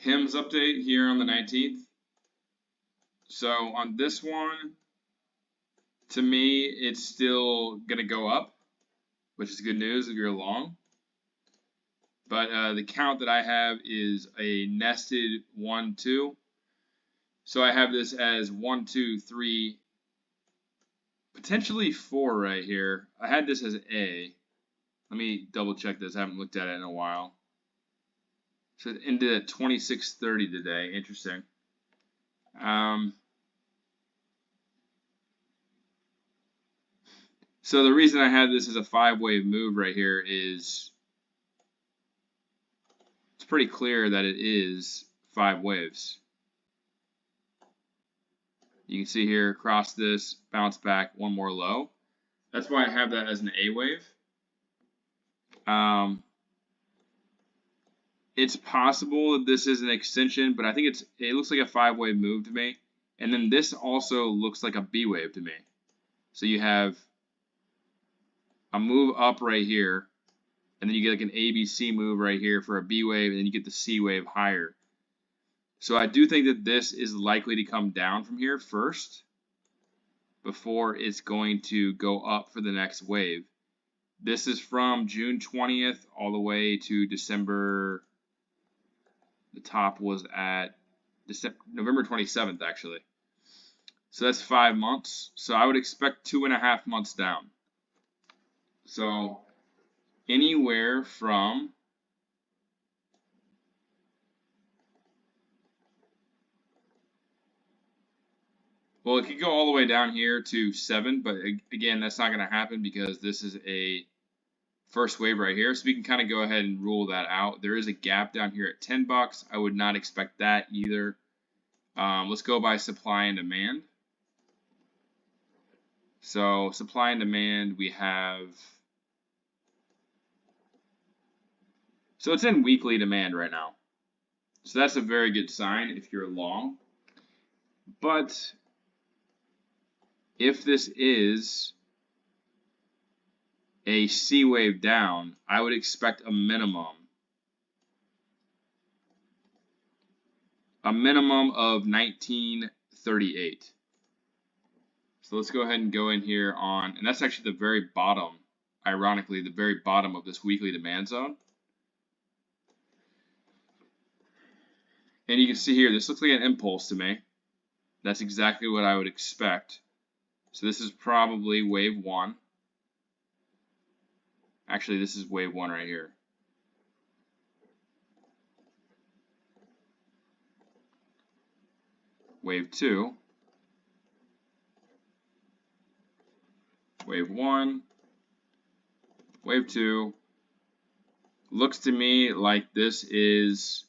HIMS update here on the 19th. So on this one, to me, it's still going to go up, which is good news if you're long. But the count that I have is a nested 1, 2. So I have this as 1, 2, 3, potentially 4 right here. I had this as A. Let me double check this. I haven't looked at it in a while. So it ended at 26.30 today. Interesting. So the reason I had this as a 5-wave move right here is it's pretty clear that it is 5 waves. You can see here, across this, bounce back, one more low. That's why I have that as an A wave. It's possible that this is an extension, but I think it looks like a 5-wave move to me. And then this also looks like a B wave to me. So you have a move up right here, and then you get like an ABC move right here for a B wave, and then you get the C wave higher. So I do think that this is likely to come down from here first before it's going to go up for the next wave. This is from June 20th all the way to December. The top was at November 27th, actually. So that's 5 months. So I would expect 2.5 months down. So anywhere from well, it could go all the way down here to 7, but again, that's not going to happen because this is a first wave right here. So we can kind of go ahead and rule that out. There is a gap down here at $10. I would not expect that either. Let's go by supply and demand. So supply and demand, we have. So it's in weekly demand right now. So that's a very good sign if you're long. But if this is a C wave down, I would expect a minimum of 1938. So let's go ahead and go in here on, and that's actually the very bottom, ironically, the very bottom of this weekly demand zone. And you can see here, this looks like an impulse to me. That's exactly what I would expect. So this is probably wave 1. Actually, this is wave 1 right here. Wave 2. Wave 1. Wave 2. Looks to me like this is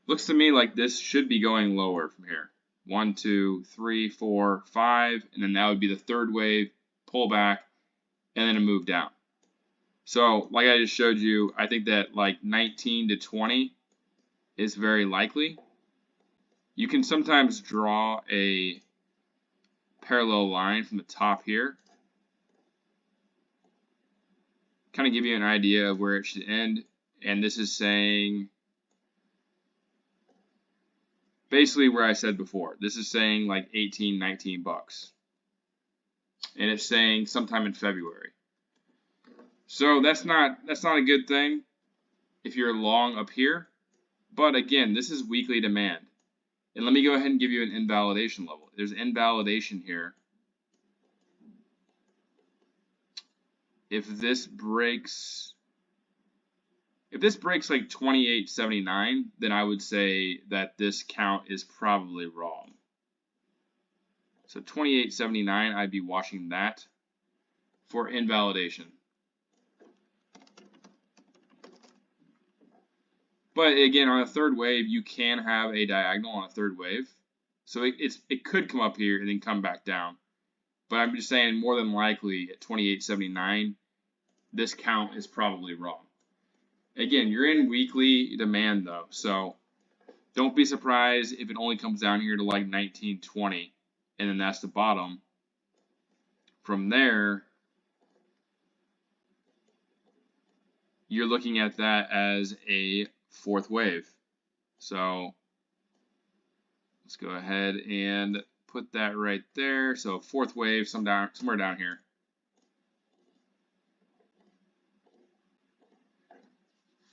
looks to me like this should be going lower from here. 1, 2, 3, 4, 5, and then that would be the third wave, pull back, and then a move down. So, like I just showed you, I think that like 19 to 20 is very likely. You can sometimes draw a parallel line from the top here. Kind of give you an idea of where it should end. And this is saying basically where I said before. This is saying like 18, 19 bucks. And it's saying sometime in February. So that's not a good thing if you're long up here. But again, this is weekly demand. And let me go ahead and give you an invalidation level. There's invalidation here. If this breaks like 28.79, then I would say that this count is probably wrong. So 28.79, I'd be watching that for invalidation. But again, on a third wave, you can have a diagonal on a third wave. So it could come up here and then come back down. But I'm just saying more than likely at 28.79, this count is probably wrong. Again, you're in weekly demand though, so don't be surprised if it only comes down here to like 19.20, and then that's the bottom. From there, you're looking at that as a fourth wave. So let's go ahead and put that right there. So fourth wave, somewhere down here.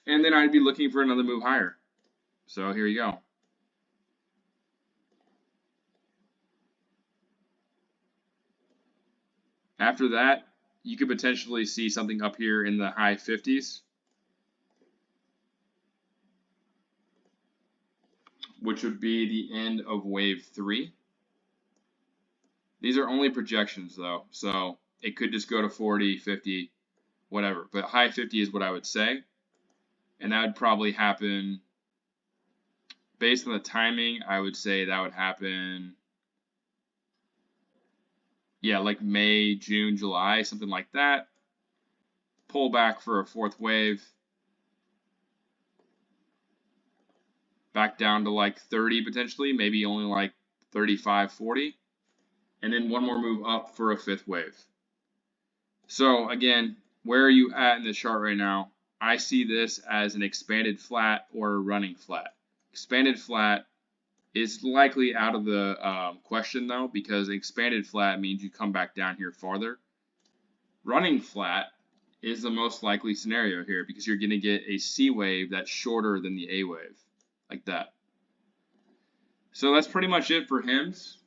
And then I'd be looking for another move higher. So here you go. After that, you could potentially see something up here in the high 50s, which would be the end of wave 3. These are only projections though, so it could just go to 40, 50, whatever. But high 50 is what I would say. And that would probably happen, based on the timing, I would say that would happen, yeah, like May, June, July, something like that. Pull back for a fourth wave. Back down to like 30 potentially, maybe only like 35, 40. And then one more move up for a fifth wave. So again, where are you at in the chart right now? I see this as an expanded flat or a running flat. Expanded flat is likely out of the question though, because expanded flat means you come back down here farther. Running flat is the most likely scenario here because you're going to get a C wave that's shorter than the A wave, like that. So that's pretty much it for HIMS.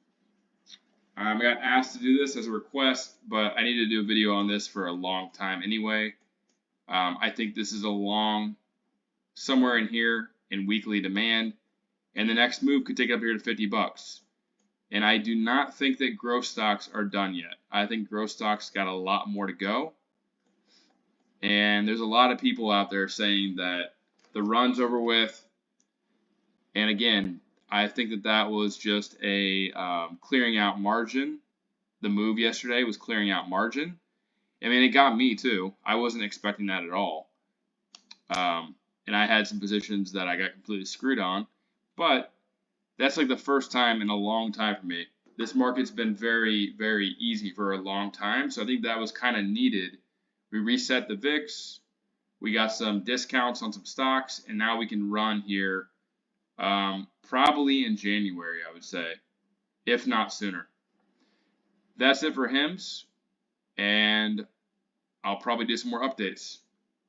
I got asked to do this as a request, but I need to do a video on this for a long time anyway. I think this is a long, somewhere in here in weekly demand, and the next move could take up here to 50 bucks. And I do not think that growth stocks are done yet. I think growth stocks got a lot more to go. And there's a lot of people out there saying that the run's over with. And again, I think that that was just a clearing out margin. The move yesterday was clearing out margin. I mean, it got me too. I wasn't expecting that at all. And I had some positions that I got completely screwed on. But that's like the first time in a long time for me. This market's been very, very easy for a long time. So I think that was kind of needed. We reset the VIX. We got some discounts on some stocks. And now we can run here probably in January, I would say, if not sooner. That's it for HIMS, and I'll probably do some more updates.